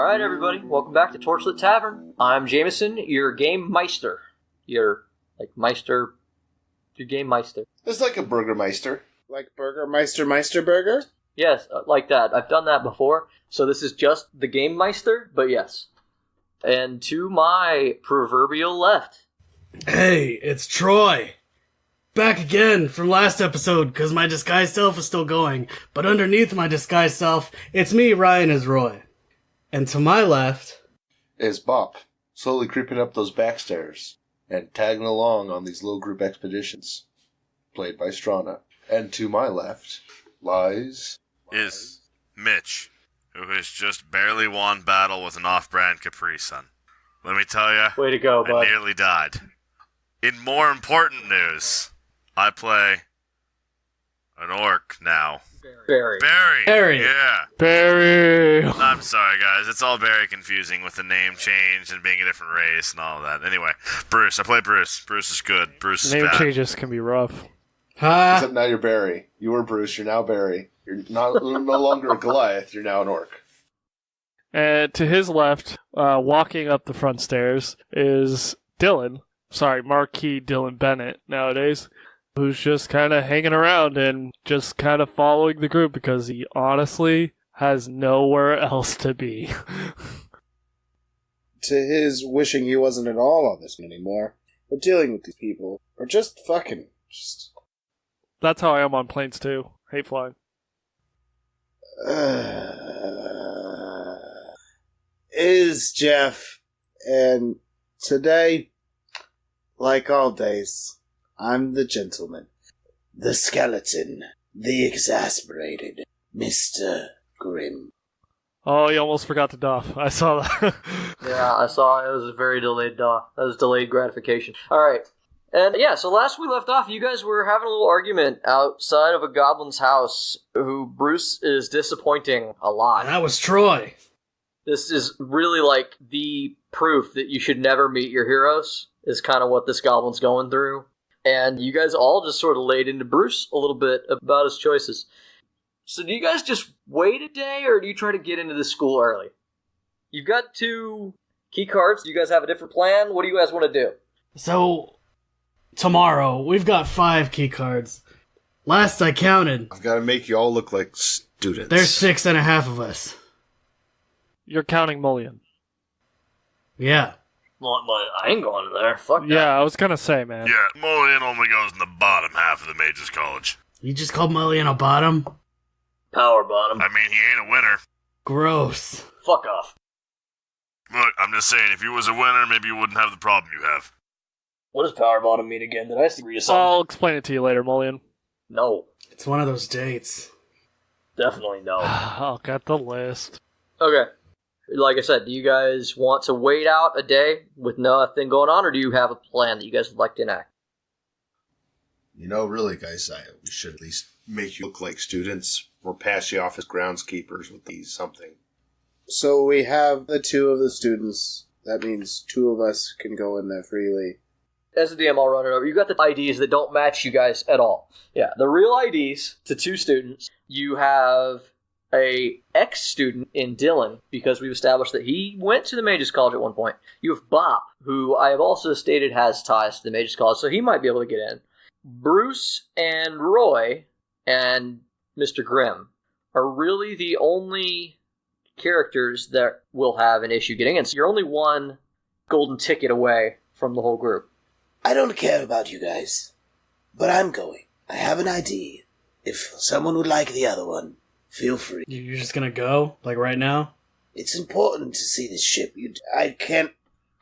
Alright, everybody, welcome back to Torchlit Tavern. I'm Jameson, your game meister. Your game meister. It's like a Burgermeister. Like Burgermeister Meisterburger? Yes, like that. I've done that before. So this is just the game meister, but yes. And to my proverbial left. Hey, it's Troy. Back again from last episode, because my disguised self is still going. But underneath my disguised self, it's me, Ryan, as Roy. And to my left is Bobp, slowly creeping up those back stairs and tagging along on these little group expeditions, played by Strana. And to my left is Mitch, who has just barely won battle with an off-brand Capri Sun. Let me tell you, way to go, bud. I nearly died. In more important news, I play an orc now. Barry. Yeah. Barry. I'm sorry, guys. It's all very confusing with the name change and being a different race and all of that. Anyway, Bruce. I play Bruce. Bruce is good. Bruce is name bad. changes can be rough. Except now you're Barry. You were Bruce. You're now Barry. You're no longer a Goliath. You're now an orc. And to his left, walking up the front stairs, is Dylan. Sorry, Marquis Dylan Bennett nowadays. Who's just kind of hanging around and just kind of following the group because he honestly has nowhere else to be. To his wishing he wasn't at all on this anymore, or dealing with these people, or just fucking. That's how I am on planes too. Hate flying. Is Jeff, and today, like all days, I'm the gentleman, the skeleton, the exasperated Mr. Grimm. Oh, you almost forgot to doff. I saw that. Yeah, I saw it was a very delayed That was delayed gratification. Alright. And yeah, so last we left off, you guys were having a little argument outside of a goblin's house who Bruce is disappointing a lot. And that was Troy. This is really like the proof that you should never meet your heroes, is kind of what this goblin's going through. And you guys all just sort of laid into Bruce a little bit about his choices. So do you guys just wait a day, or do you try to get into the school early? You've got 2 key cards. Do you guys have a different plan? What do you guys want to do? So, tomorrow, we've got 5 key cards. Last I counted, I've got to make you all look like students. there's 6.5 of us. You're counting Mullion. Yeah. Well, I ain't going in there. Fuck that. Yeah, I was gonna say, man. Yeah, Mullion only goes in the bottom half of the Mages College. You just called Mullion a bottom? Power bottom. I mean, he ain't a winner. Gross. Fuck off. Look, I'm just saying, if he was a winner, maybe you wouldn't have the problem you have. What does power bottom mean again? Did I read you something? I'll explain it to you later, Mullion. No. It's one of those dates. Definitely no. I'll get the list. Okay. Like I said, do you guys want to wait out a day with nothing going on, or do you have a plan that you guys would like to enact? You know, really, guys, we should at least make you look like students or pass you off as groundskeepers with these something. So we have the 2 of the students. That means 2 of us can go in there freely. As a DM, I'll run it over. You got the IDs that don't match you guys at all. Yeah, the real IDs to 2 students. You have a ex-student in Dylan, because we've established that he went to the Mages College at one point. You have Bobp, who I have also stated has ties to the Mages College, so he might be able to get in. Bruce and Roy and Mr. Grimm are really the only characters that will have an issue getting in. So you're only 1 golden ticket away from the whole group. I don't care about you guys, but I'm going. I have an ID. If someone would like the other one, feel free. You're just gonna go? Like right now? It's important to see this ship.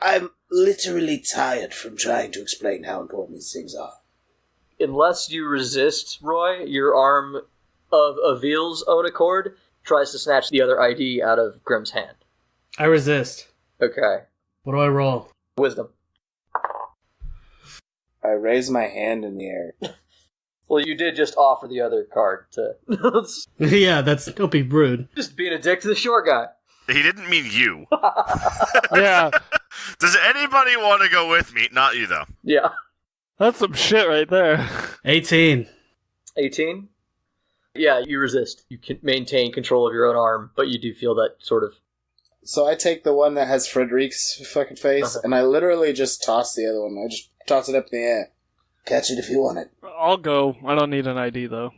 I'm literally tired from trying to explain how important these things are. Unless you resist, Roy, your arm of Avil's own accord tries to snatch the other ID out of Grimm's hand. I resist. Okay. What do I roll? Wisdom. I raise my hand in the air. Well, you did just offer the other card to... Yeah, don't be rude. Just being a dick to the short guy. He didn't mean you. Yeah, Does anybody want to go with me? Not you, though. Yeah. that's some shit right there. 18. 18? Yeah, you resist. You can maintain control of your own arm, but you do feel that sort of So I take the one that has Frederick's fucking face, and I literally just toss the other one. I just toss it up in the air. Catch it if you want it. I'll go. I don't need an ID, though.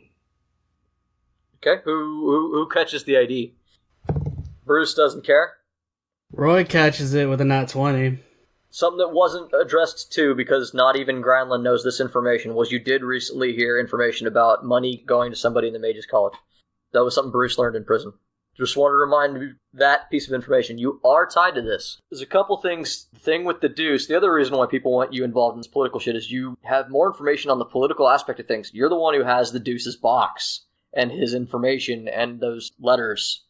Okay, who catches the ID? Bruce doesn't care. Roy catches it with a nat 20. Something that wasn't addressed to, because not even Granlund knows this information, was you did recently hear information about money going to somebody in the Mages College. That was something Bruce learned in prison. Just wanted to remind you that piece of information. You are tied to this. There's a couple things. The thing with the Deuce, the other reason why people want you involved in this political shit is you have more information on the political aspect of things. You're the one who has the Deuce's box and his information and those letters.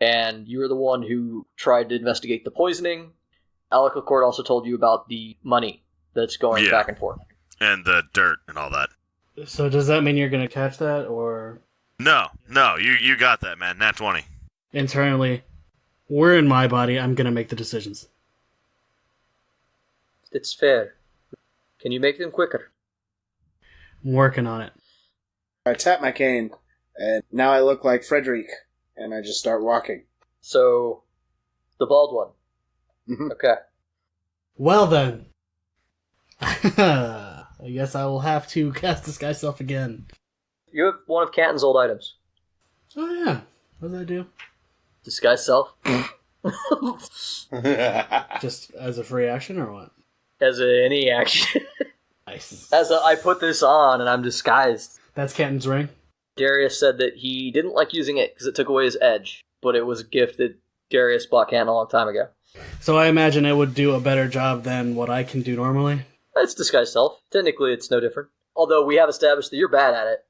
And you're the one who tried to investigate the poisoning. Alec Court also told you about the money that's going back and forth. And the dirt and all that. So does that mean you're going to catch that, or... No, you got that, man. Nat 20. Internally, we're in my body, I'm going to make the decisions. It's fair. Can you make them quicker? I'm working on it. I tap my cane, and now I look like Frederick, and I just start walking. So, the bald one. Mhm. Okay. Well then. I guess I will have to cast Disguise Self again. You have one of Canton's old items. Oh yeah. What does that do? Disguise self. Just as a free action or what? As any action. Nice. I put this on and I'm disguised. That's Canton's ring? Darius said that he didn't like using it because it took away his edge, but it was a gift that Darius bought Canton a long time ago. So I imagine it would do a better job than what I can do normally? It's disguise self. Technically, it's no different. Although we have established that you're bad at it.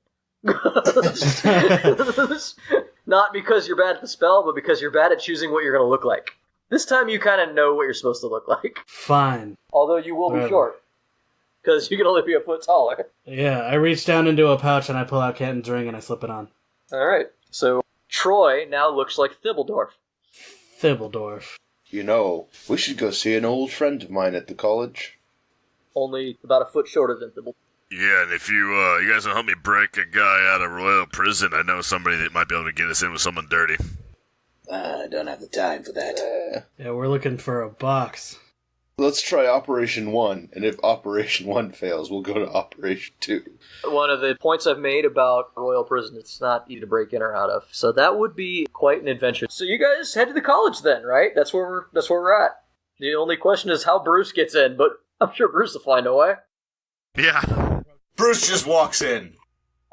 Not because you're bad at the spell, but because you're bad at choosing what you're going to look like. This time you kind of know what you're supposed to look like. Fine. Although you will be short. Because you can only be a foot taller. Yeah, I reach down into a pouch and I pull out Canton's ring and I slip it on. Alright, so Troy now looks like Thibbledorf. Thibbledorf. You know, we should go see an old friend of mine at the college. Only about a foot shorter than Thibbledorf. Yeah, and if you guys will help me break a guy out of royal prison, I know somebody that might be able to get us in with someone dirty. I don't have the time for that. Yeah, we're looking for a box. Let's try Operation 1, and if Operation 1 fails, we'll go to Operation 2. One of the points I've made about royal prison, it's not easy to break in or out of. So that would be quite an adventure. So you guys head to the college then, right? That's where we're at. The only question is how Bruce gets in, but I'm sure Bruce will find a way. Yeah. Bruce just walks in.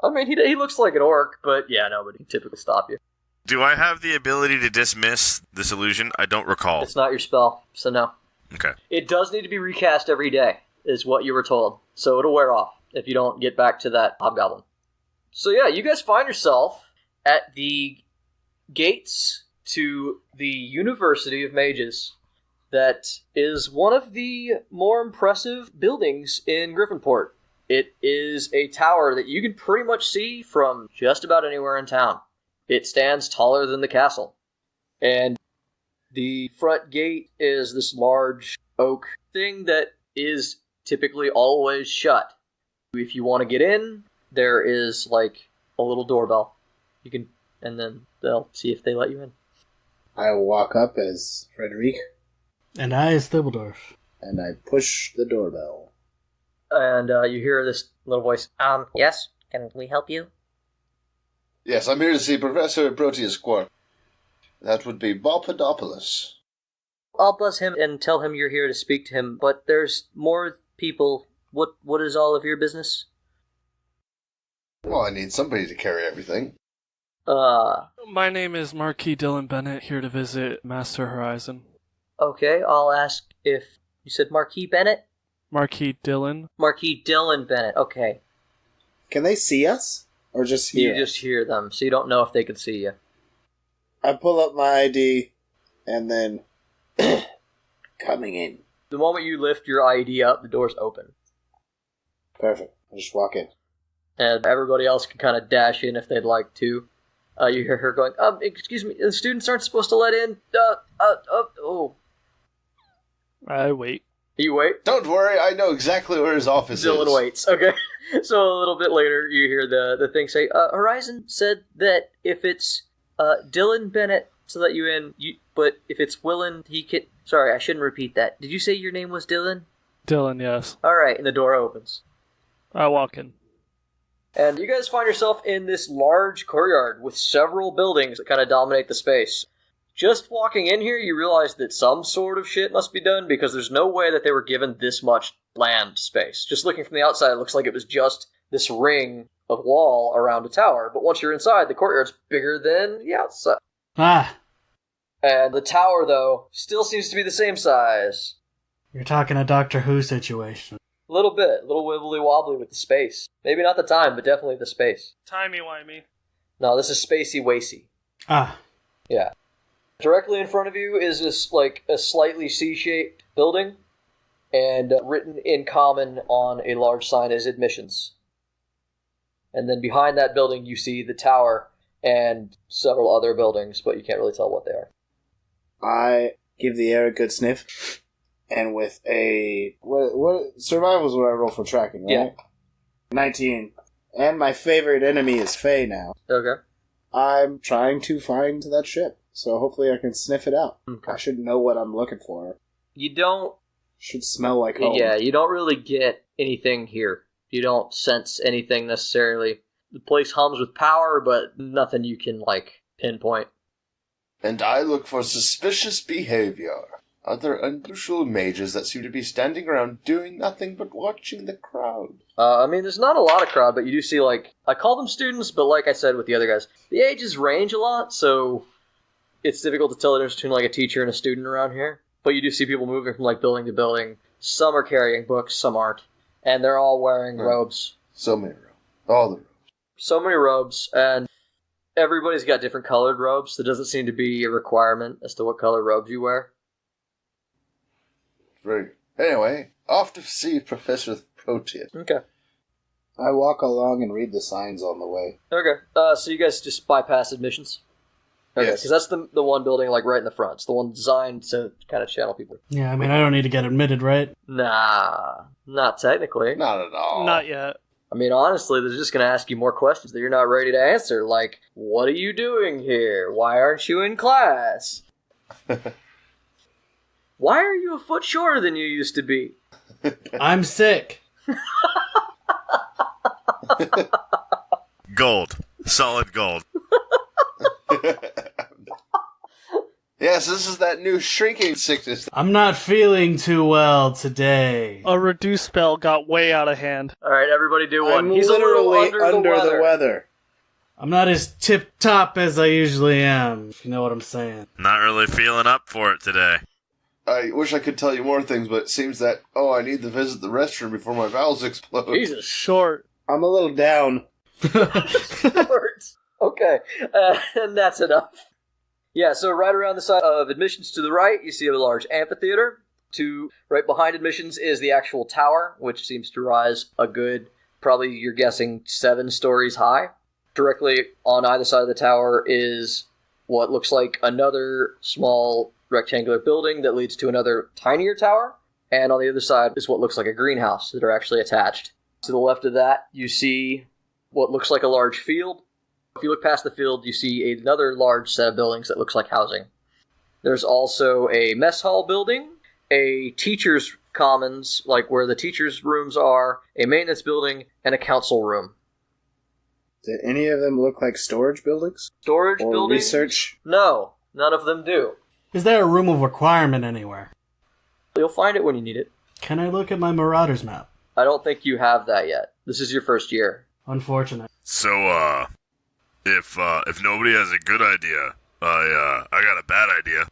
I mean, he looks like an orc, but yeah, nobody can typically stop you. Do I have the ability to dismiss this illusion? I don't recall. It's not your spell, so no. Okay. It does need to be recast every day, is what you were told. So it'll wear off if you don't get back to that hobgoblin. So yeah, you guys find yourself at the gates to the University of Mages. That is one of the more impressive buildings in Griffinport. It is a tower that you can pretty much see from just about anywhere in town. It stands taller than the castle. And the front gate is this large oak thing that is typically always shut. If you want to get in, there is like a little doorbell. You can, and then they'll see if they let you in. I walk up as Frederick, And I is Thibbledorf. and I push the doorbell. And you hear this little voice. Yes? Can we help you? Yes, I'm here to see Professor Proteus Quark. That would be Boppadopoulos. I'll buzz him and tell him you're here to speak to him, but there's more people. What is all of your business? Well, I need somebody to carry everything. My name is Marquis Dylan Bennett, here to visit Master Horizon. Okay, I'll ask if... You said Marquis Bennett? Marquis Dylan. Marquis Dylan Bennett, okay. Can they see us? Or just hear You just hear them, so you don't know if they can see you. I pull up my ID, and then... Coming in. The moment you lift your ID up, the door's open. Perfect. I just walk in. And everybody else can kind of dash in if they'd like to. You hear her going, excuse me, the students aren't supposed to let in. Oh. I wait. You wait? Don't worry, I know exactly where his office is. Dylan waits. Okay. So a little bit later, you hear the thing say, Horizon said that if it's Dylan Bennett to let you in. But if it's willing, he can... Sorry, I shouldn't repeat that. Did you say your name was Dylan? Dylan, yes. Alright, and the door opens. I walk in. And you guys find yourself in this large courtyard with several buildings that kind of dominate the space. Just walking in here, you realize that some sort of shit must be done because there's no way that they were given this much land space. Just looking from the outside, it looks like it was just this ring of wall around a tower. But once you're inside, the courtyard's bigger than the outside. Ah, And the tower, though, still seems to be the same size. you're talking a Doctor Who situation. A little bit. A little wibbly-wobbly with the space. Maybe not the time, but definitely the space. Timey-wimey. No, this is spacey-wacy. Ah, Yeah. Directly in front of you is this, like, a slightly C-shaped building, and written in common on a large sign is admissions. And then behind that building you see the tower and several other buildings, but you can't really tell what they are. I give the air a good sniff, and with a... What survival's what I roll for tracking, right? Yeah. 19. And my favorite enemy is Fae now. Okay. I'm trying to find that ship, so hopefully I can sniff it out. Okay. I should know what I'm looking for. You don't... Should smell like home. Yeah, you don't really get anything here. You don't sense anything necessarily. The place hums with power, but nothing you can, like, pinpoint. And I look for suspicious behavior. Other unusual mages that seem to be standing around doing nothing but watching the crowd. I mean, there's not a lot of crowd, but you do see, like, I call them students, but like I said with the other guys, the ages range a lot, so it's difficult to tell the difference between, like, a teacher and a student around here. But you do see people moving from, like, building to building. Some are carrying books, some aren't. And they're all wearing robes. So many robes. All the robes. So many robes, and everybody's got different colored robes. There doesn't seem to be a requirement as to what color robes you wear. Very. Anyway, off to see Professor Proteus. Okay. I walk along and read the signs on the way. Okay. So you guys just bypass admissions? Okay, Yes. because that's the one building, like, right in the front. It's the one designed to kind of channel people. yeah, I mean, I don't need to get admitted, right? Nah, not technically. Not at all. Not yet. I mean, honestly, they're just going to ask you more questions that you're not ready to answer, like, what are you doing here? Why aren't you in class? Why are you a foot shorter than you used to be? I'm sick. Gold. Solid gold. Yes, this is that new shrinking sickness. I'm not feeling too well today. A reduced spell got way out of hand. All right, everybody do one. I'm He's a little literally under the weather. I'm not as tip-top as I usually am, if you know what I'm saying. Not really feeling up for it today. I wish I could tell you more things, but it seems that, I need to visit the restroom before my bowels explode. Jesus. Short. I'm a little down. Words. Okay, and that's enough. Yeah, so right around the side of admissions to the right, you see a large amphitheater. Right behind admissions is the actual tower, which seems to rise a good, probably you're guessing 7 stories high. Directly on either side of the tower is what looks like another small rectangular building that leads to another tinier tower. And on the other side is what looks like a greenhouse that are actually attached. To the left of that, you see what looks like a large field. If you look past the field, you see another large set of buildings that looks like housing. There's also a mess hall building, a teacher's commons, like where the teacher's rooms are, a maintenance building, and a council room. Did any of them look like storage buildings? Storage Or buildings? research? No, none of them do. Is there a room of requirement anywhere? You'll find it when you need it. Can I look at my Marauders map? I don't think you have that yet. This is your first year. Unfortunate. So, if nobody has a good idea, I got a bad idea.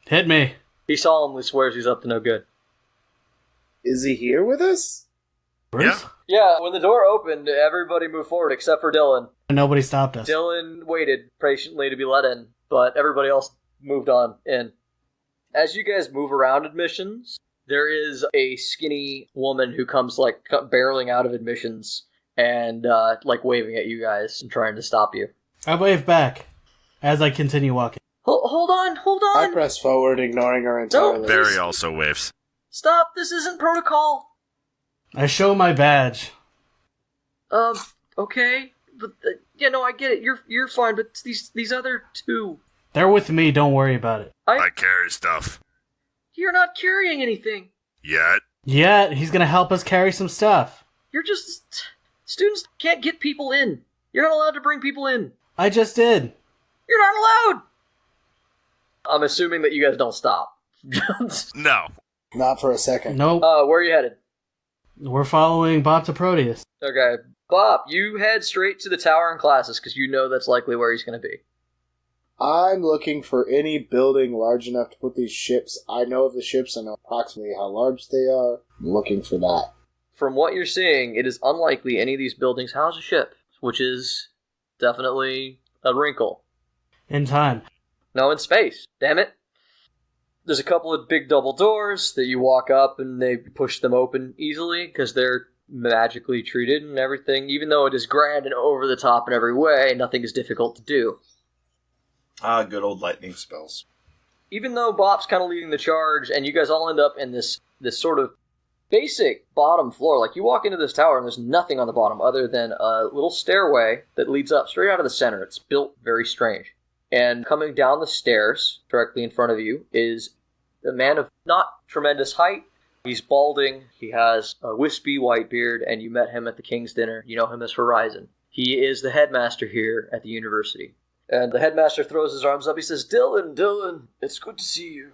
Hit me. He solemnly swears he's up to no good. Is he here with us? Bruce? Yeah, when the door opened, everybody moved forward except for Dylan. Nobody stopped us. Dylan waited patiently to be let in, but everybody else moved on in. As you guys move around admissions, there is a skinny woman who comes, like, barreling out of admissions and, like, waving at you guys and trying to stop you. I wave back as I continue walking. Hold on! I press forward, ignoring her entirely. Barry also waves. Stop! This isn't protocol! I show my badge. Okay, but, I get it, you're fine, but these other two... They're with me, don't worry about it. I carry stuff. You're not carrying anything. Yet. Yeah, he's gonna help us carry some stuff. You're just... Students can't get people in. You're not allowed to bring people in. I just did. You're not allowed! I'm assuming that you guys don't stop. No. Not for a second. Nope. Where are you headed? We're following Bobp to Proteus. Okay. Bobp, you head straight to the tower and classes, because you know that's likely where he's going to be. I'm looking for any building large enough to put these ships. I know of the ships. I know approximately how large they are. I'm looking for that. From what you're seeing, it is unlikely any of these buildings house a ship, which is definitely a wrinkle. In time. No, in space. Damn it. There's a couple of big double doors that you walk up and they push them open easily because they're magically treated and everything. Even though it is grand and over the top in every way, nothing is difficult to do. Ah, good old lightning spells. Even though Bob's kind of leading the charge and you guys all end up in this sort of basic bottom floor, like you walk into this tower and there's nothing on the bottom other than a little stairway that leads up straight out of the center. It's built very strange. And coming down the stairs, directly in front of you, is a man of not tremendous height. He's balding, he has a wispy white beard, and you met him at the King's Dinner. You know him as Horizon. He is the headmaster here at the university. And the headmaster throws his arms up. He says, Dylan, it's good to see you.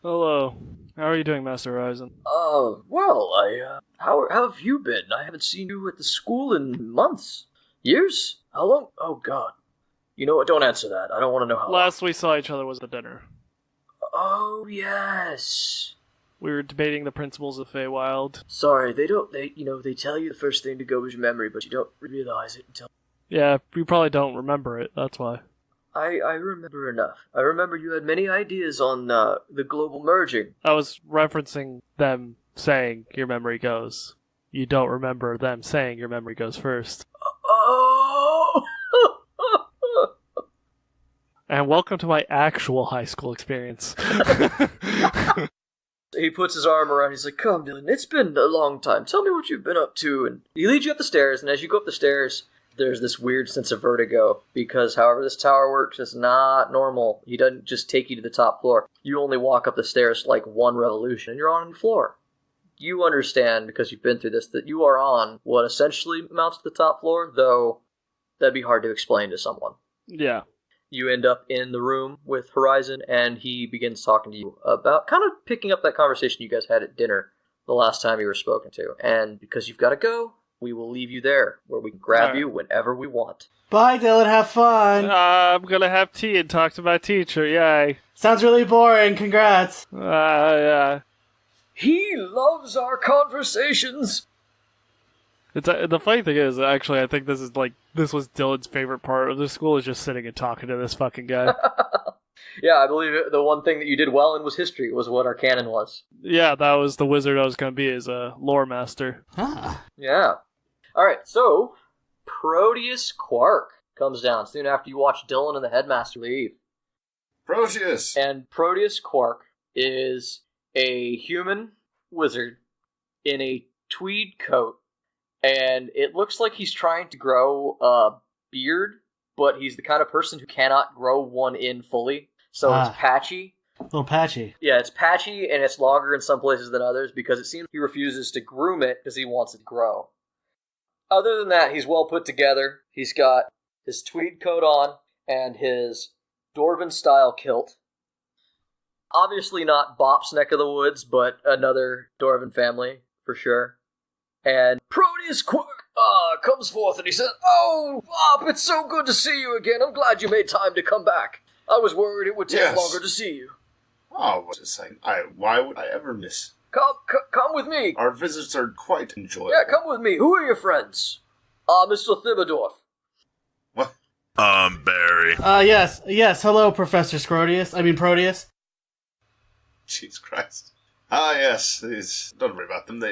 Hello. How are you doing, Master Horizon? How have you been? I haven't seen you at the school in months. Years? How long? Oh, God. You know what? Don't answer that. I don't want to know how long. Last we saw each other was at dinner. Oh, yes. We were debating the principles of Feywild. Sorry, they tell you the first thing to go is your memory, but you don't realize it until... Yeah, you probably don't remember it, that's why. I remember enough. I remember you had many ideas on the global merging. I was referencing them saying your memory goes. You don't remember them saying your memory goes first. Oh! And welcome to my actual high school experience. He puts his arm around, he's like, come, Dylan, it's been a long time. Tell me what you've been up to. And he leads you up the stairs, and as you go up the stairs, there's this weird sense of vertigo, because however this tower works is not normal. He doesn't just take you to the top floor. You only walk up the stairs like one revolution, and you're on the floor. You understand, because you've been through this, that you are on what essentially amounts to the top floor, though that'd be hard to explain to someone. Yeah. You end up in the room with Horizon, and he begins talking to you about kind of picking up that conversation you guys had at dinner the last time you were spoken to. And because you've got to go, we will leave you there, where we can grab you whenever we want. Bye, Dylan. Have fun. I'm gonna have tea and talk to my teacher. Yay. Sounds really boring. Congrats. Yeah. He loves our conversations. It's the funny thing is, actually, I think this was Dylan's favorite part of the school, is just sitting and talking to this fucking guy. Yeah, I believe the one thing that you did well in was history, was what our canon was. Yeah, that was the wizard I was going to be, as a lore master. Huh. Yeah. Alright, so, Proteus Quark comes down soon after you watch Dylan and the headmaster leave. Proteus! And Proteus Quark is a human wizard in a tweed coat. And it looks like he's trying to grow a beard, but he's the kind of person who cannot grow one in fully. So it's patchy. A little patchy. Yeah, it's patchy, and it's longer in some places than others, because it seems he refuses to groom it because he wants it to grow. Other than that, he's well put together. He's got his tweed coat on, and his Dwarven-style kilt. Obviously not Bop's neck of the woods, but another Dwarven family, for sure. And Proteus Quark comes forth and he says, "Oh, Bop, it's so good to see you again. I'm glad you made time to come back. I was worried it would take longer to see you." Oh, what's it saying? Why would I ever miss? Come with me. Our visits are quite enjoyable. Yeah, come with me. Who are your friends? Mr. Thibodeau. What? Barry. Yes. Hello, Professor Proteus. Jesus Christ. Ah, yes. Don't worry about them.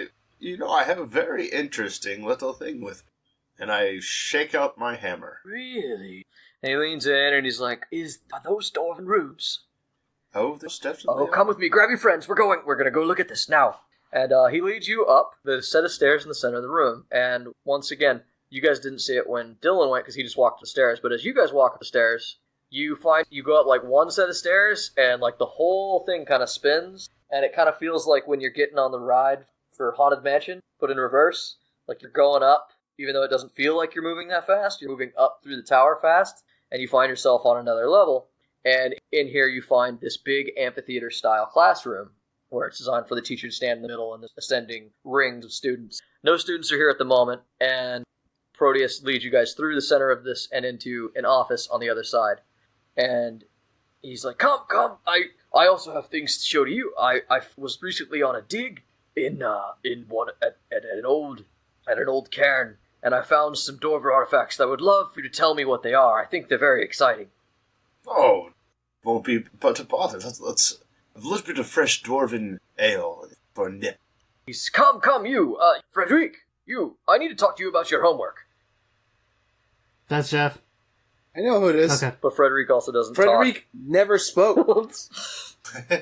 I have a very interesting little thing with me. And I shake out my hammer. Really? And he leans in and he's like, are those Dwarven runes? Oh, there's definitely... Oh, come with me. Grab your friends. We're going to go look at this now. And he leads you up the set of stairs in the center of the room. And once again, you guys didn't see it when Dylan went because he just walked up the stairs. But as you guys walk up the stairs, You go up like one set of stairs, and like the whole thing kind of spins, and it kind of feels like when you're getting on the ride for Haunted Mansion, but in reverse. Like you're going up, even though it doesn't feel like you're moving that fast. You're moving up through the tower fast, and you find yourself on another level. And in here you find this big amphitheater-style classroom, where it's designed for the teacher to stand in the middle and the ascending rings of students. No students are here at the moment, and Proteus leads you guys through the center of this and into an office on the other side. And he's like, come, I also have things to show to you. I was recently on a dig at an old cairn, and I found some dwarven artifacts that I would love for you to tell me what they are. I think they're very exciting. Oh, won't be but a bother. Let's have a little bit of fresh dwarven ale for a nip. He's, come, you, Frederic, I need to talk to you about your homework. That's Jeff. I know who it is. Okay. But Frederic also doesn't Frederic never spoke.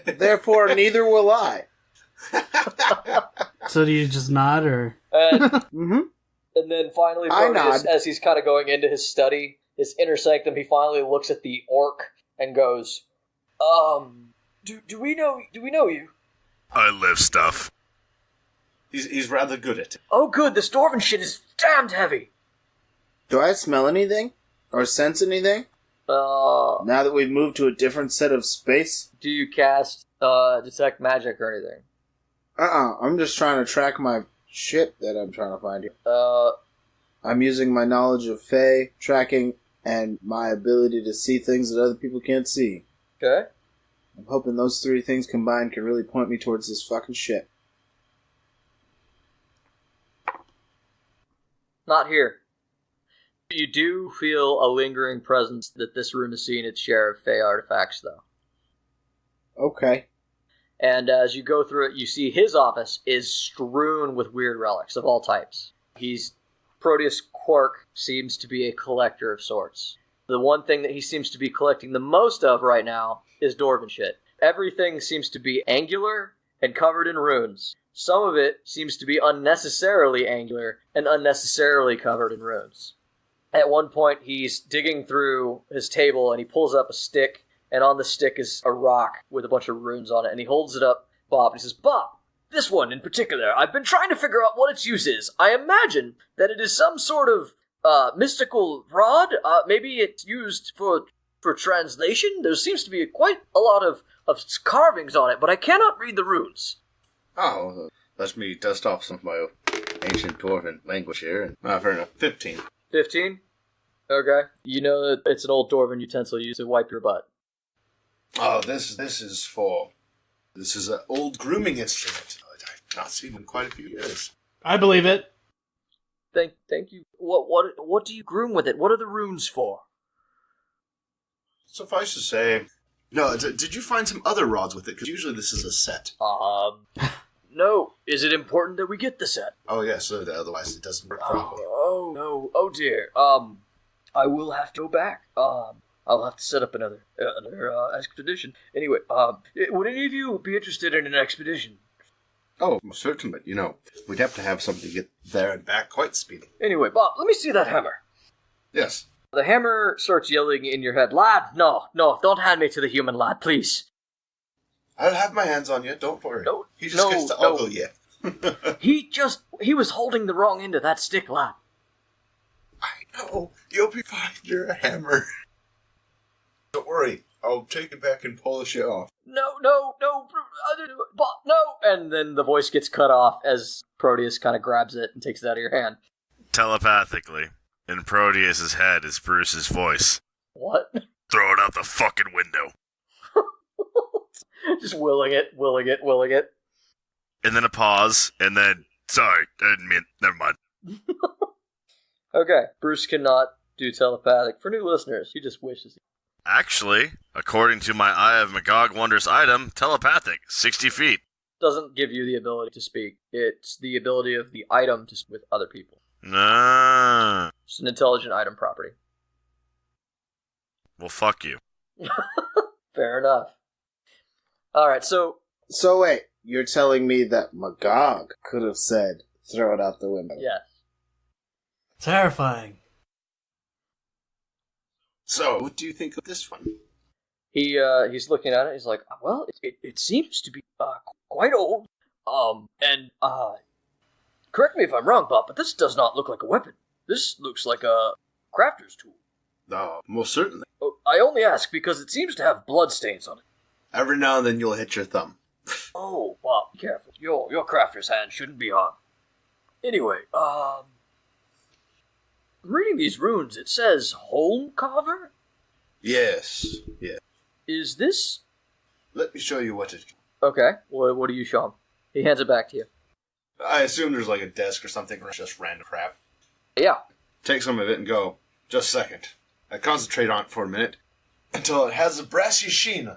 Therefore, neither will I. So do you just nod, or? Mm-hmm. And then finally, Proteus, as he's kind of going into his study, his inner sanctum, he finally looks at the orc and goes, do we know you? I live stuff. He's rather good at it. Oh good, this dwarven shit is damned heavy. Do I smell anything? Or sense anything? Now that we've moved to a different set of space? Do you cast detect magic or anything? I'm just trying to track my shit that I'm trying to find here. I'm using my knowledge of Fae, tracking, and my ability to see things that other people can't see. Okay. I'm hoping those three things combined can really point me towards this fucking shit. Not here. You do feel a lingering presence that this room has seen its share of Fae artifacts, though. Okay. And as you go through it, you see his office is strewn with weird relics of all types. Proteus Quark seems to be a collector of sorts. The one thing that he seems to be collecting the most of right now is dwarven shit. Everything seems to be angular and covered in runes. Some of it seems to be unnecessarily angular and unnecessarily covered in runes. At one point, he's digging through his table and he pulls up a stick, and on the stick is a rock with a bunch of runes on it, and he holds it up Bobp, and he says, Bobp, this one in particular, I've been trying to figure out what its use is. I imagine that it is some sort of mystical rod. Maybe it's used for translation. There seems to be quite a lot of carvings on it, but I cannot read the runes. Oh, let me dust off some of my ancient dwarven language here. Fair enough. 15. 15? Okay. You know that it's an old dwarven utensil used to wipe your butt. Oh, this is an old grooming instrument. I've not seen in quite a few years. I believe it. Thank you. What do you groom with it? What are the runes for? Suffice to say... No, did you find some other rods with it? Because usually this is a set. No. Is it important that we get the set? Oh, yes, otherwise it doesn't work properly. Oh, no. Oh, dear. I will have to go back. I'll have to set up another expedition. Anyway, would any of you be interested in an expedition? Oh, certainly. We'd have to have somebody get there and back quite speedy. Anyway, Bob, let me see that hammer. Yes. The hammer starts yelling in your head, Lad, no, don't hand me to the human lad, please. I'll have my hands on you, don't worry. No, he just gets to ogle you. He was holding the wrong end of that stick, lad. I know. You'll be fine. You're a hammer. Don't worry. I'll take it back and polish it off. No, Bob, no. And then the voice gets cut off as Proteus kind of grabs it and takes it out of your hand. Telepathically, in Proteus's head is Bruce's voice. What? Throw it out the fucking window. Just willing it. And then a pause, and then, sorry, I didn't mean, never mind. Okay, Bruce cannot do telepathic. For new listeners, he just wishes. Actually, according to my Eye of Magog Wonders item, telepathic, 60 feet. Doesn't give you the ability to speak. It's the ability of the item to speak with other people. Nah. It's an intelligent item property. Well, fuck you. Fair enough. Alright, so wait, you're telling me that Magog could have said, throw it out the window? Yes. Terrifying. So, what do you think of this one? He's looking at it. He's like, well, it seems to be quite old. Correct me if I'm wrong, Bob, but this does not look like a weapon. This looks like a crafter's tool. Most certainly. Oh, I only ask because it seems to have bloodstains on it. Every now and then you'll hit your thumb. Oh, Bob, be careful. Your crafter's hand shouldn't be harmed. Anyway, reading these runes, it says hole carver? Yes. Is this... Let me show you what it... Okay, what do you show him? He hands it back to you. I assume there's like a desk or something or just random crap. Yeah. Take some of it and go. Just a second. I concentrate on it for a minute until it has a brassy sheen.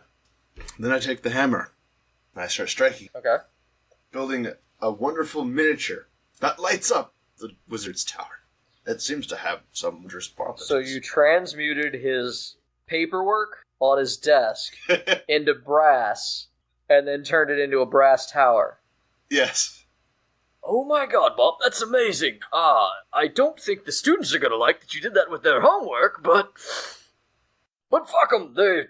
Then I take the hammer and I start striking. Okay. Building a wonderful miniature that lights up the wizard's tower. It seems to have some wondrous properties. So you transmuted his paperwork on his desk into brass and then turned it into a brass tower. Yes. Oh my god, Bob, that's amazing. I don't think the students are gonna like that you did that with their homework, but fuck them, they're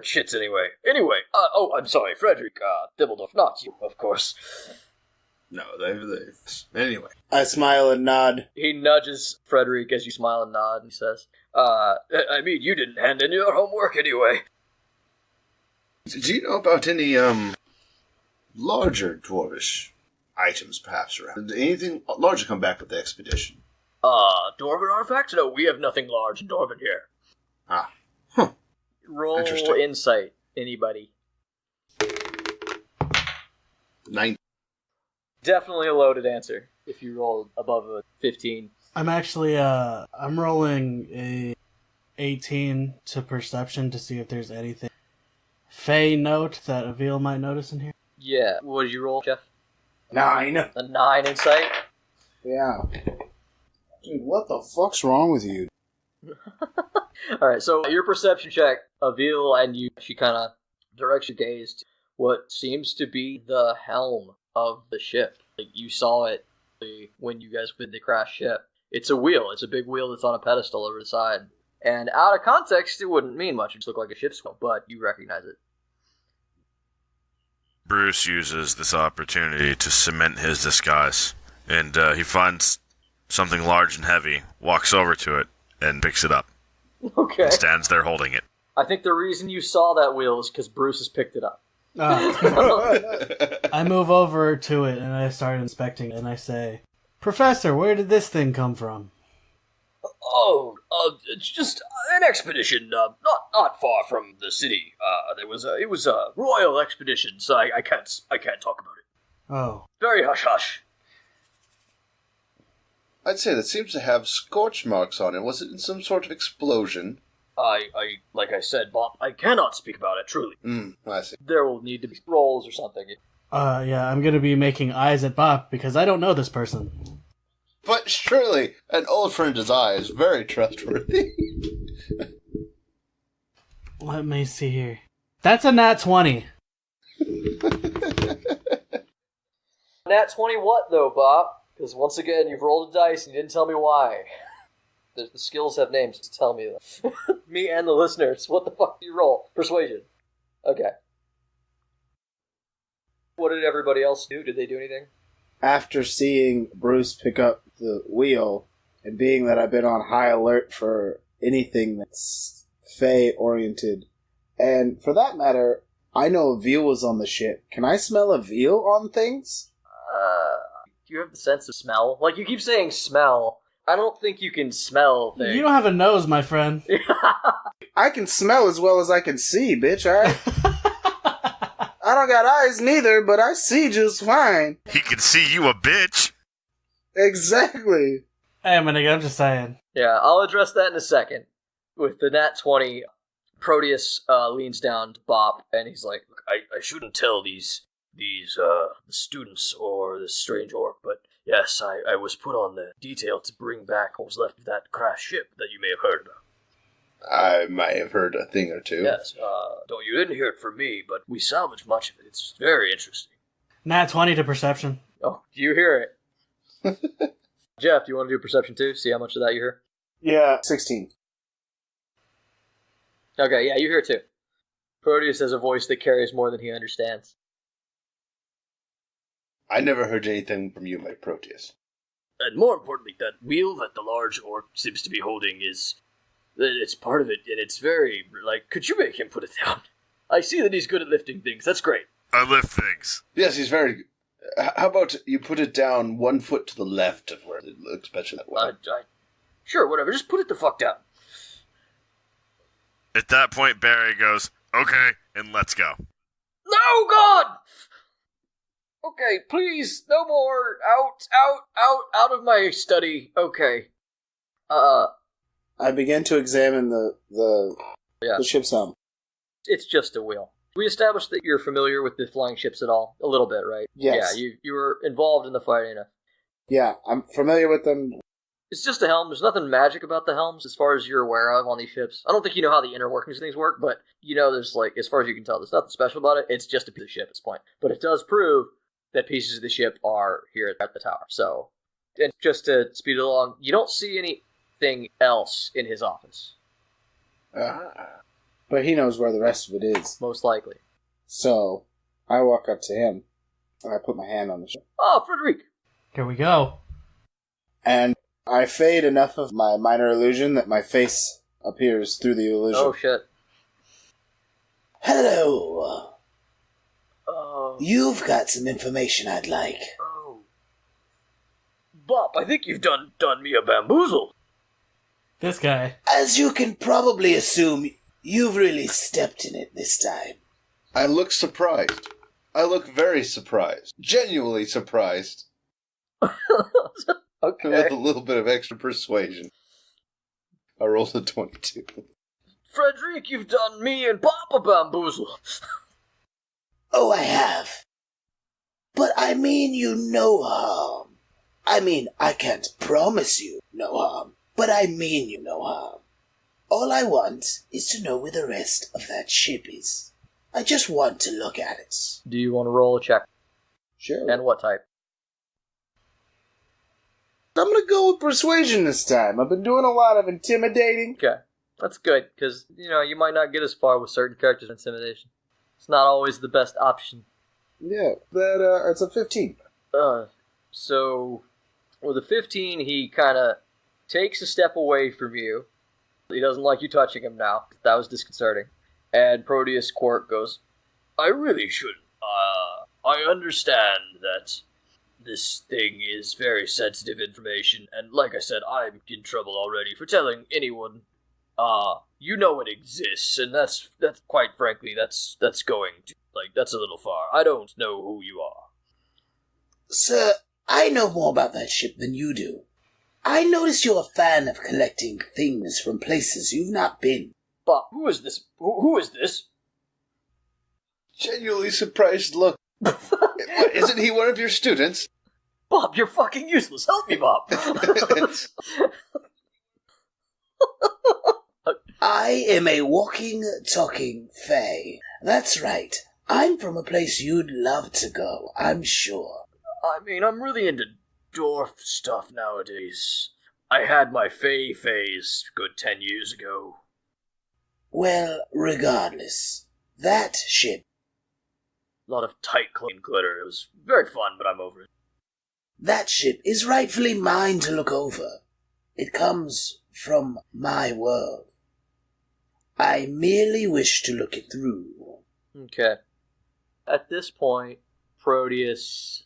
shits anyway. Anyway, I'm sorry, Frederick, Dibbledorf, not you, of course. No, they anyway. I smile and nod. He nudges Frederick as you smile and nod, and he says, I mean, you didn't hand in your homework anyway. Do you know about any, larger dwarvish items, perhaps, around? Did anything larger come back with the expedition? Dwarven artifacts? No, we have nothing large in Dwarven here. Roll insight, anybody. 9. Definitely a loaded answer, if you roll above a 15. I'm actually, I'm rolling a 18 to perception to see if there's anything Fae note that Avil might notice in here. Yeah. What did you roll, Jeff? 9. A 9 insight? Yeah. Dude, what the fuck's wrong with you? Alright, so your perception check, Avil and you, she kind of directs your gaze to what seems to be the helm of the ship. Like, you saw it when you guys did the crash ship. It's a wheel. It's a big wheel that's on a pedestal over the side. And out of context, it wouldn't mean much. It just looked like a ship's wheel, but you recognize it. Bruce uses this opportunity to cement his disguise, and he finds something large and heavy, walks over to it, and picks it up. Okay. And stands there holding it. I think the reason you saw that wheel is because Bruce has picked it up. I move over to it, and I start inspecting it, and I say, Professor, where did this thing come from? It's just an expedition, not far from the city. It was a royal expedition, so I can't talk about it. Oh. Very hush-hush. I'd say that seems to have scorch marks on it. Was it in some sort of explosion? Like I said, Bob, I cannot speak about it, truly. I see. There will need to be rolls or something. Yeah, I'm gonna be making eyes at Bop, because I don't know this person. But surely, an old friend's eye is very trustworthy. Let me see here. That's a nat 20. Nat 20 what, though, Bob? Because once again, you've rolled a dice and you didn't tell me why. The skills have names to tell me that. Me and the listeners. What the fuck do you roll? Persuasion. Okay. What did everybody else do? Did they do anything? After seeing Bruce pick up the wheel, and being that I've been on high alert for anything that's Fae-oriented, and for that matter, I know a veal was on the ship. Can I smell a veal on things? Do you have the sense of smell? Like, you keep saying smell. I don't think you can smell things. You don't have a nose, my friend. I can smell as well as I can see, bitch, alright? I don't got eyes neither, but I see just fine. He can see you a bitch. Exactly. Hey, nigga, I'm just saying. Yeah, I'll address that in a second. With the nat 20, Proteus leans down to Bop, and he's like, "Look, I shouldn't tell these students or this strange orc, but yes, I was put on the detail to bring back what was left of that crashed ship that you may have heard about." I might have heard a thing or two. Yes, you didn't hear it from me, but we salvaged much of it. It's very interesting. Nat 20 to perception. Oh, do you hear it? Jeff, do you want to do perception too? See how much of that you hear? Yeah, 16. Okay, yeah, you hear it too. Proteus has a voice that carries more than he understands. I never heard anything from you, my Proteus. And more importantly, that wheel that the large orc seems to be holding it's part of it, and it's very, could you make him put it down? I see that he's good at lifting things, that's great. I lift things. Yes, he's very good. How about you put it down 1 foot to the left of where it looks better that way? Sure, whatever, just put it the fuck down. At that point, Barry goes, okay, and let's go. No, God! Okay, please, no more. Out of my study. Okay. I began to examine the ship's helm. It's just a wheel. We established that you're familiar with the flying ships at all? A little bit, right? Yes. Yeah, you were involved in the fight enough. Yeah, I'm familiar with them. It's just a helm. There's nothing magic about the helms as far as you're aware of on these ships. I don't think you know how the inner workings of things work, but you know there's, as far as you can tell, there's nothing special about it. It's just a piece of ship at this point. But it does prove that pieces of the ship are here at the tower. So, and just to speed it along, you don't see anything else in his office. But he knows where the rest of it is. Most likely. So, I walk up to him, and I put my hand on the ship. Oh, Frederic! Here we go. And I fade enough of my minor illusion that my face appears through the illusion. Oh, shit. Hello. You've got some information I'd like. Oh. Bobp, I think you've done me a bamboozle. This guy. As you can probably assume, you've really stepped in it this time. I look surprised. I look very surprised. Genuinely surprised. Okay. With a little bit of extra persuasion. I rolled a 22. Frederic, you've done me and Bobp a bamboozle. Oh, I have. But I mean you no harm. I mean, I can't promise you no harm, but I mean you no harm. All I want is to know where the rest of that ship is. I just want to look at it. Do you want to roll a check? Sure. And what type? I'm going to go with persuasion this time. I've been doing a lot of intimidating. Okay. That's good, because, you might not get as far with certain characters in intimidation. It's not always the best option. Yeah, it's a 15. So, with a 15, he kind of takes a step away from you. He doesn't like you touching him now. That was disconcerting. And Proteus Quark goes, I really shouldn't. I understand that this thing is very sensitive information, and like I said, I'm in trouble already for telling anyone. You know it exists, and that's quite frankly, that's going to, that's a little far. I don't know who you are. Sir, I know more about that ship than you do. I notice you're a fan of collecting things from places you've not been. Bobp, who is this? Who is this? Genuinely surprised look. Isn't he one of your students? Bobp, you're fucking useless. Help me, Bobp. I am a walking, talking fae. That's right. I'm from a place you'd love to go, I'm sure. I mean, I'm really into dwarf stuff nowadays. I had my fae phase good 10 years ago. Well, regardless, that ship. A lot of tight clean glitter. It was very fun, but I'm over it. That ship is rightfully mine to look over. It comes from my world. I merely wish to look it through. okay. At this point, Proteus,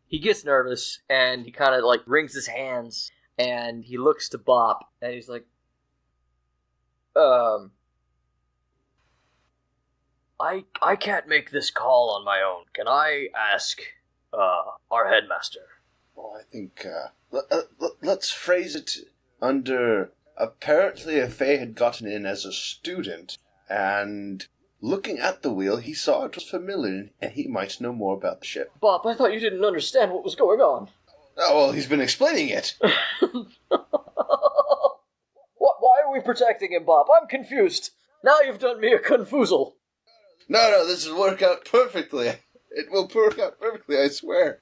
he gets nervous, and he kind of, wrings his hands, and he looks to Bobp, and he's like, I can't make this call on my own. Can I ask, our headmaster? Well, I think, let's phrase it under, apparently a fae had gotten in as a student, and looking at the wheel, he saw it was familiar, and he might know more about the ship. Bobp, I thought you didn't understand what was going on. Oh, well, he's been explaining it. Why are we protecting him, Bobp? I'm confused. Now you've done me a confoozle. No, this will work out perfectly. It will work out perfectly, I swear.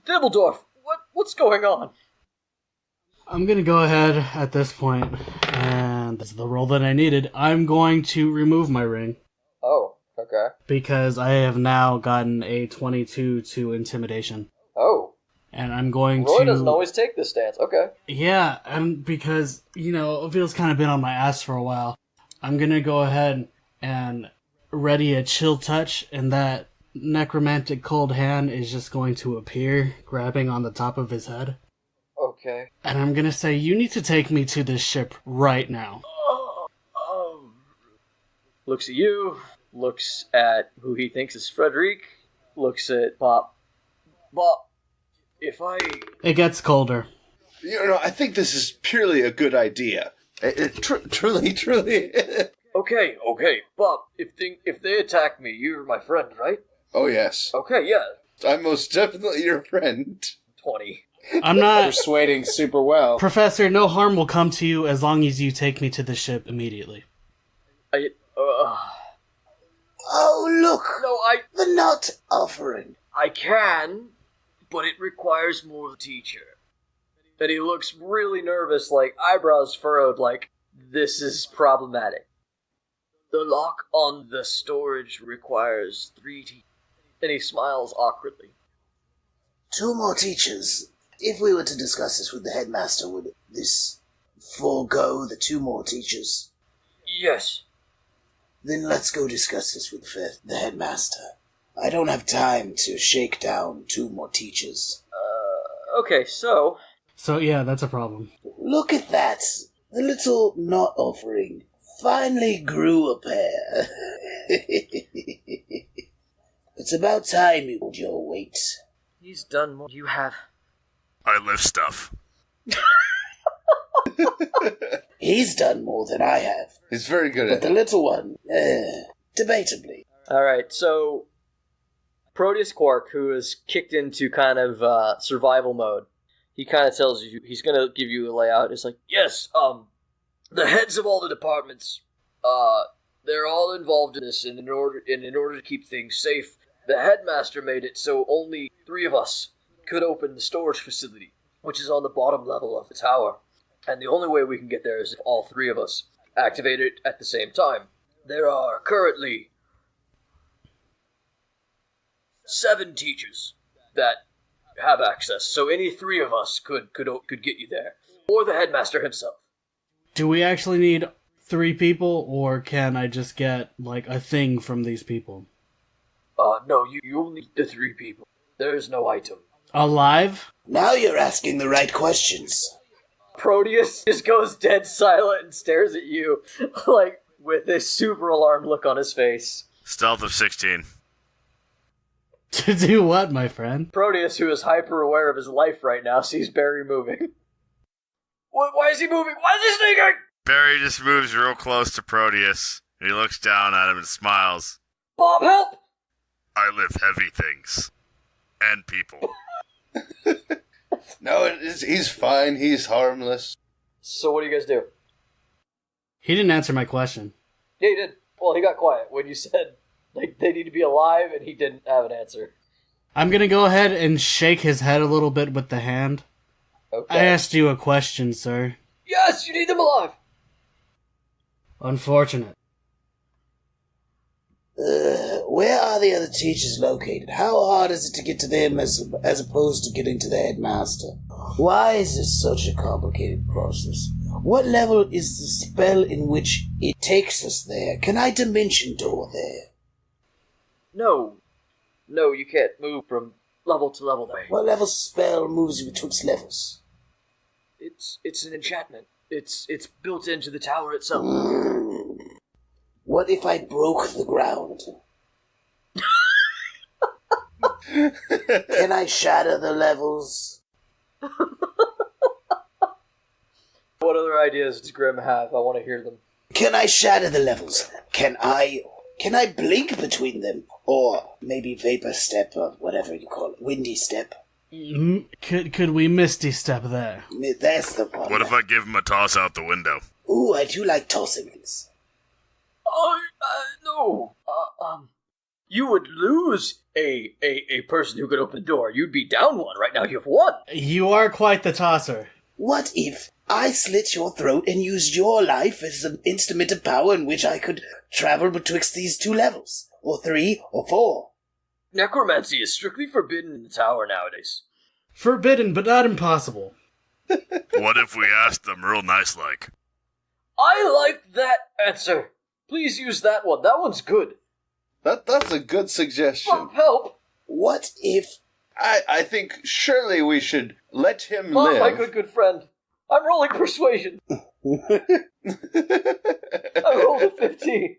Dibbledorf, what's going on? I'm going to go ahead at this point, and this is the roll that I needed. I'm going to remove my ring. Oh, okay. Because I have now gotten a 22 to intimidation. Oh. And I'm going Roy doesn't always take this stance. Okay. Yeah, and because, Ophil's kind of been on my ass for a while, I'm going to go ahead and ready a chill touch, and that necromantic cold hand is just going to appear, grabbing on the top of his head. Okay. And I'm going to say, you need to take me to this ship right now. Looks at you, looks at who he thinks is Frederic, looks at Bobp. Bobp, if I... It gets colder. I think this is purely a good idea. Truly. Okay, Bobp, if they attack me, you're my friend, right? Oh, yes. Okay, yeah. I'm most definitely your friend. 20. I'm not... Persuading super well. Professor, no harm will come to you as long as you take me to the ship immediately. Oh, look! No, The nut offering. I can, but it requires more of the teacher. And he looks really nervous, like eyebrows furrowed, like this is problematic. The lock on the storage requires 3 teachers. And he smiles awkwardly. 2 more teachers. If we were to discuss this with the headmaster, would this forego the 2 more teachers? Yes. Then let's go discuss this with the headmaster. I don't have time to shake down 2 more teachers. Okay, so... So, yeah, that's a problem. Look at that! The little knot offering finally grew a pair. It's about time you hold your weight. He's done more. You have. I lift stuff. He's done more than I have. He's very good But at the it. little one, debatably. Alright, so... Proteus Quark, who is kicked into kind of survival mode, he kind of tells you, he's going to give you a layout. It's like, yes, the heads of all the departments, they're all involved in this, and in order to keep things safe, the headmaster made it so only 3 of us could open the storage facility, which is on the bottom level of the tower. And the only way we can get there is if all 3 of us activate it at the same time. There are currently 7 teachers that have access, so any 3 of us could get you there, or the headmaster himself. Do we actually need 3 people, or can I just get, like, a thing from these people? No, you only need the 3 people. There is no item. Alive? Now you're asking the right questions. Proteus just goes dead silent and stares at you, like, with a super alarmed look on his face. Stealth of 16. To do what, my friend? Proteus, who is hyper aware of his life right now, sees Barry moving. Why is he moving? Why is he sneaking? Barry just moves real close to Proteus, and he looks down at him and smiles. Bobp, help! I lift heavy things. And people. No, he's fine. He's harmless. So what do you guys do? He didn't answer my question. Yeah, he did. Well, he got quiet when you said like they need to be alive, and he didn't have an answer. I'm gonna go ahead and shake his head a little bit with the hand. Okay. I asked you a question, sir. Yes, you need them alive! Unfortunate. Where are the other teachers located? How hard is it to get to them as opposed to getting to the headmaster? Why is this such a complicated process? What level is the spell in which it takes us there? Can I dimension door there? No, you can't move from level to level there. What level spell moves you betwixt levels? It's an enchantment. It's built into the tower itself. What if I broke the ground? Can I shatter the levels? What other ideas does Grim have? I want to hear them. Can I shatter the levels? Can I blink between them? Or maybe vapor step or whatever you call it. Windy step. Could we misty step there? That's the one. What if I give him a toss out the window? Ooh, I do like tossing things. No. You would lose a person who could open the door. You'd be down one. Right now you have 1. You are quite the tosser. What if I slit your throat and used your life as an instrument of power in which I could travel betwixt these two levels? Or 3, or 4? Necromancy is strictly forbidden in the tower nowadays. Forbidden, but not impossible. What if we asked them real nice like? I like that answer. Please use that one. That one's good. That's a good suggestion. Help! What if... I think surely we should let him Oh, live. my good friend. I'm rolling persuasion. I rolled a 15.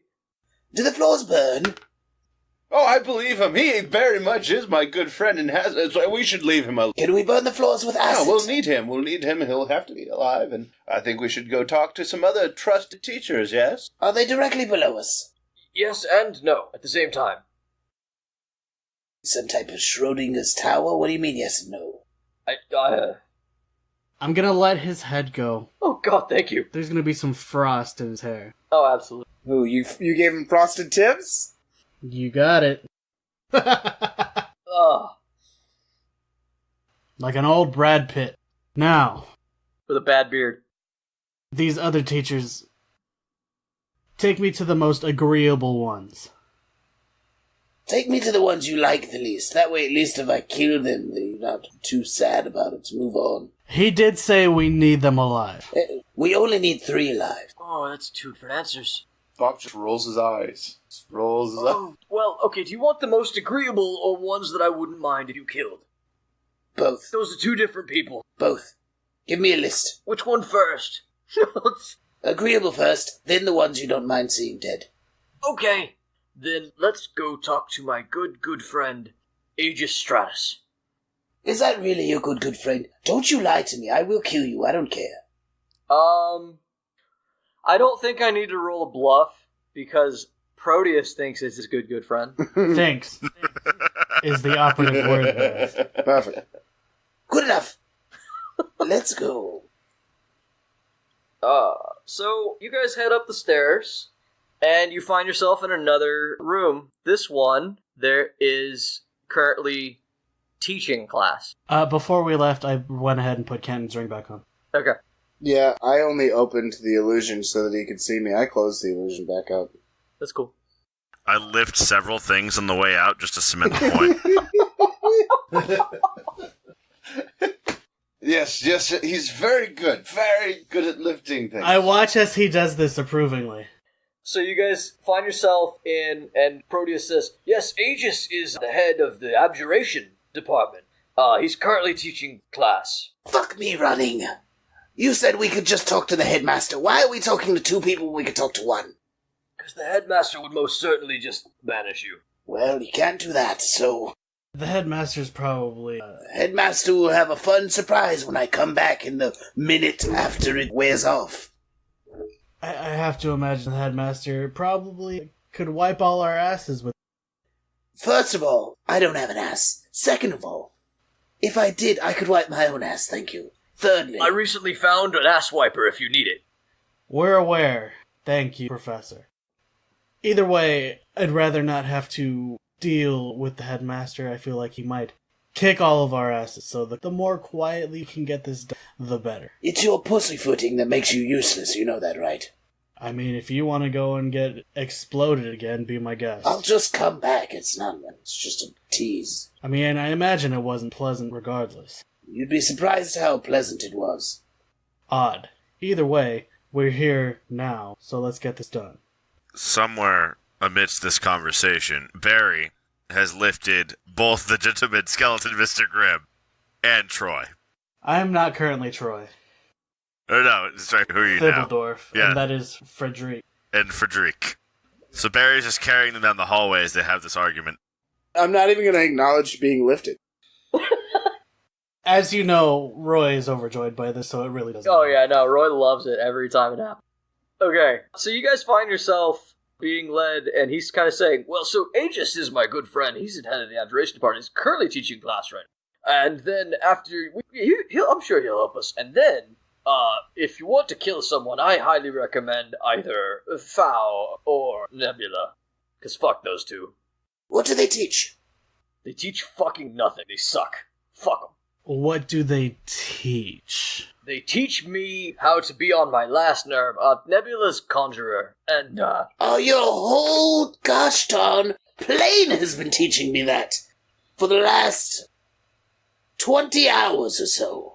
Do the floors burn? Oh, I believe him. He very much is my good friend and so we should leave him alone. Can we burn the floors with acid? No, we'll need him. He'll have to be alive. And I think we should go talk to some other trusted teachers, yes? Are they directly below us? Yes and no at the same time. Some type of Schrodinger's tower? What do you mean yes and no? I'm gonna let his head go. Oh god, thank you. There's gonna be some frost in his hair. Oh, absolutely. Who, you gave him frosted tips? You got it. Like an old Brad Pitt. Now, with a bad beard. These other teachers, take me to the most agreeable ones. Take me to the ones you like the least. That way, at least if I kill them, they're not too sad about it to move on. He did say we need them alive. We only need 3 alive. Oh, that's 2 different answers. Bobp just rolls his eyes. Well, okay, do you want the most agreeable or ones that I wouldn't mind if you killed? Both. Those are 2 different people. Both. Give me a list. Which one first? Agreeable first, then the ones you don't mind seeing dead. Okay, then let's go talk to my good friend, Aegis Stratus. Is that really your good friend? Don't you lie to me. I will kill you. I don't care. I don't think I need to roll a bluff, because Proteus thinks it's his good friend. Thanks. Is the operative word there. Perfect. Good enough. Let's go. So you guys head up the stairs, and you find yourself in another room. This one, there is currently teaching class. Before we left, I went ahead and put Kenton's ring back on. Okay. Yeah, I only opened the illusion so that he could see me. I closed the illusion back up. That's cool. I lift several things on the way out just to cement the point. Yes, he's very good at lifting things. I watch as he does this approvingly. So you guys find yourself in, and Proteus says, yes, Aegis is the head of the abjuration department. He's currently teaching class. Fuck me running. You said we could just talk to the headmaster. Why are we talking to 2 people when we could talk to 1? Because the headmaster would most certainly just banish you. Well, you can't do that, so... The headmaster's probably... The headmaster will have a fun surprise when I come back in the minute after it wears off. I have to imagine the headmaster probably could wipe all our asses with... First of all, I don't have an ass. Second of all, if I did, I could wipe my own ass, thank you. Thirdly... I recently found an ass wiper if you need it. We're aware. Thank you, Professor. Either way, I'd rather not have to deal with the headmaster. I feel like he might kick all of our asses, so the more quietly you can get this done, the better. It's your pussyfooting that makes you useless, you know that, right? I mean, if you want to go and get exploded again, be my guest. I'll just come back, it's just a tease. I mean, I imagine it wasn't pleasant regardless. You'd be surprised how pleasant it was. Odd. Either way, we're here now, so let's get this done. Somewhere amidst this conversation, Barry has lifted both the gentleman skeleton Mr. Grimm and Troy. I am not currently Troy. Oh no, sorry, who are you now? Thibbledorf, Yeah. and that is Frederic. And Frederic. So Barry's just carrying them down the hallway as they have this argument. I'm not even going to acknowledge being lifted. As you know, Roy is overjoyed by this, so it really doesn't Oh matter. yeah, no, Roy loves it every time it happens. Okay, so you guys find yourself being led, and he's kind of saying, well, so Aegis is my good friend. He's the head of the abjuration department. He's currently teaching class right now. And then after, I'm sure he'll help us. And then, if you want to kill someone, I highly recommend either Fao or Nebula. Because fuck those 2. What do they teach? They teach fucking nothing. They suck. Fuck them. What do they teach? They teach me how to be on my last nerve, Nebula's conjurer, and, Oh, your whole gosh darn plane has been teaching me that for the last 20 hours or so.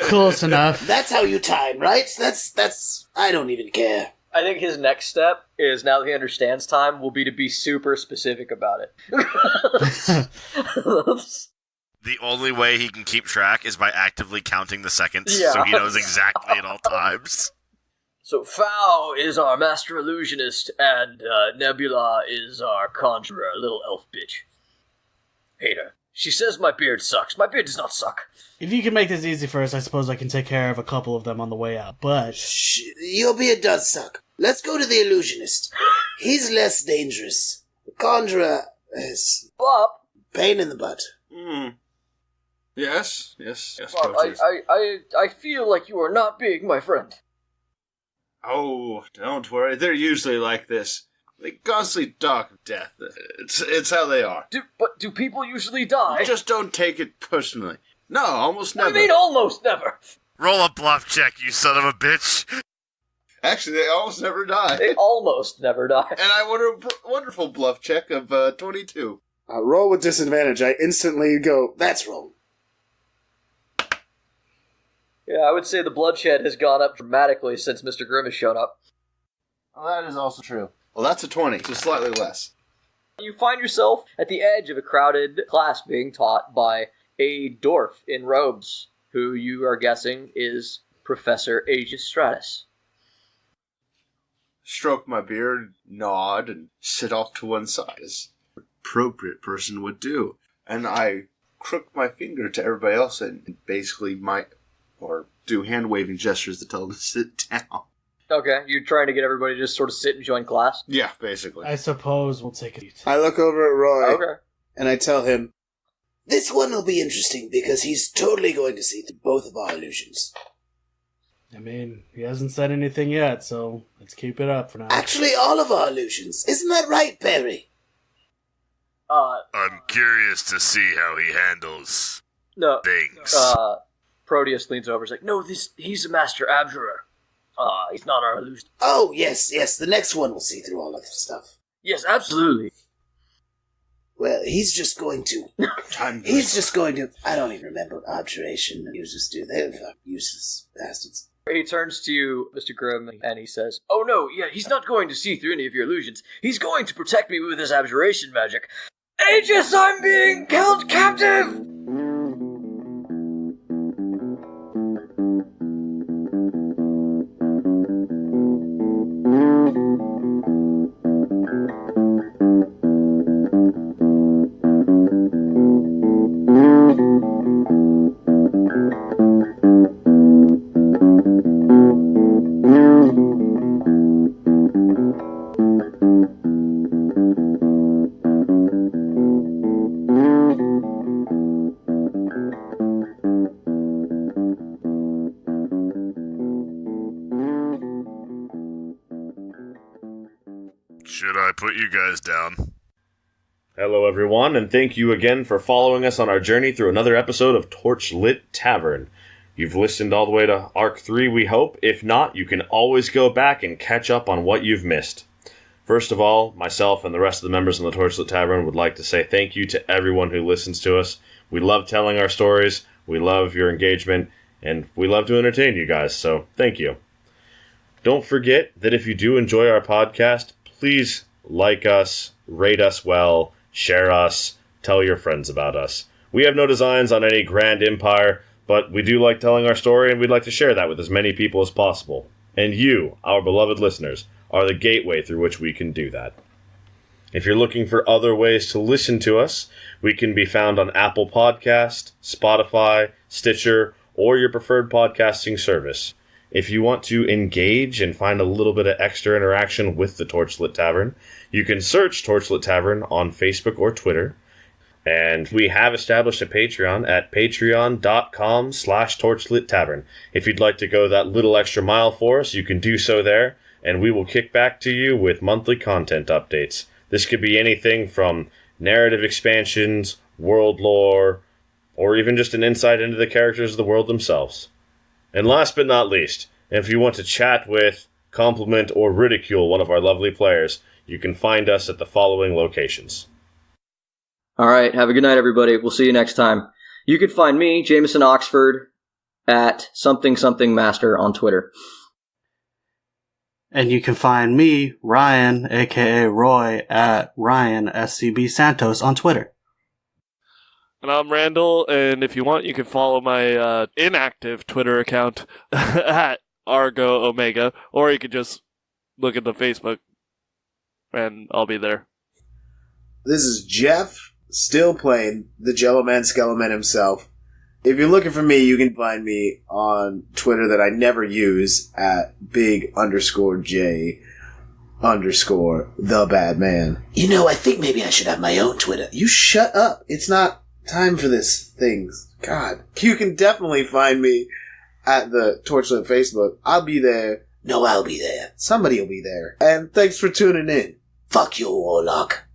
Close enough. That's how you time, right? That's, I don't even care. I think his next step is, now that he understands time, will be to be super specific about it. The only way he can keep track is by actively counting the seconds, Yeah. so he knows exactly at all times. So Fao is our master illusionist, and Nebula is our conjurer, little elf bitch. Hate her. She says my beard sucks. My beard does not suck. If you can make this easy for us, I suppose I can take care of a couple of them on the way out, but... Shh, your beard does suck. Let's go to the illusionist. He's less dangerous. The conjurer is... Bobp! Pain in the butt. Yes. Bobp, I feel like you are not being my friend. Oh, don't worry. They're usually like this. They constantly talk of death. It's how they are. But do people usually die? Just don't take it personally. No, almost never. I mean almost never. Roll a bluff check, you son of a bitch. Actually, they almost never die. They almost never die. And I want a wonderful bluff check of 22. Roll with disadvantage. I instantly go, that's wrong. Yeah, I would say the bloodshed has gone up dramatically since Mr. Grimm has shown up. Well, that is also true. Well, that's a 20, so slightly less. You find yourself at the edge of a crowded class being taught by a dwarf in robes, who you are guessing is Professor Aegis Stratus. Stroke my beard, nod, and sit off to one side, as an appropriate person would do. And I crook my finger to everybody else and basically do hand-waving gestures to tell them to sit down. Okay, you're trying to get everybody to just sort of sit and join class? Yeah, basically. I suppose we'll take a seat. I look over at Roy, Okay. and I tell him, This one will be interesting because he's totally going to see through both of our illusions. I mean, he hasn't said anything yet, so let's keep it up for now. Actually, all of our illusions. Isn't that right, Perry? I'm curious to see how he handles No. things. Proteus leans over and is like, no, he's a master abjurer. He's not our illusion. Oh, yes. The next one will see through all of this stuff. Yes, absolutely. Well, he's just going to... I don't even remember what abjuration users do. They're useless bastards. He turns to you, Mr. Grimm, and he says, Oh no, yeah, he's not going to see through any of your illusions. He's going to protect me with his abjuration magic. Aegis, I'm being held captive! Should I put you guys down? Hello, everyone, and thank you again for following us on our journey through another episode of Torchlit Tavern. You've listened all the way to Arc 3, we hope. If not, you can always go back and catch up on what you've missed. First of all, myself and the rest of the members of the Torchlit Tavern would like to say thank you to everyone who listens to us. We love telling our stories, we love your engagement, and we love to entertain you guys, so thank you. Don't forget that if you do enjoy our podcast, please like us, rate us well, share us, tell your friends about us. We have no designs on any grand empire, but we do like telling our story, and we'd like to share that with as many people as possible. And you, our beloved listeners, are the gateway through which we can do that. If you're looking for other ways to listen to us, we can be found on Apple Podcast, Spotify, Stitcher, or your preferred podcasting service. If you want to engage and find a little bit of extra interaction with the Torchlit Tavern, you can search Torchlit Tavern on Facebook or Twitter. And we have established a Patreon at patreon.com/Torchlit Tavern. If you'd like to go that little extra mile for us, you can do so there, and we will kick back to you with monthly content updates. This could be anything from narrative expansions, world lore, or even just an insight into the characters of the world themselves. And last but not least, if you want to chat with, compliment, or ridicule one of our lovely players, you can find us at the following locations. All right, have a good night, everybody. We'll see you next time. You can find me, Jameson Oxford, at something master on Twitter. And you can find me, Ryan, aka Roy, at Ryan SCB Santos on Twitter. And I'm Randall, and if you want, you can follow my inactive Twitter account at Argo Omega, or you could just look at the Facebook, and I'll be there. This is Jeff, still playing the Jello Man Skeleman himself. If you're looking for me, you can find me on Twitter that I never use at big_J_the_bad_man. You know, I think maybe I should have my own Twitter. You shut up. It's not time for this things. God. You can definitely find me at the Torchlit Facebook. I'll be there. No, I'll be there. Somebody will be there. And thanks for tuning in. Fuck you, Warlock.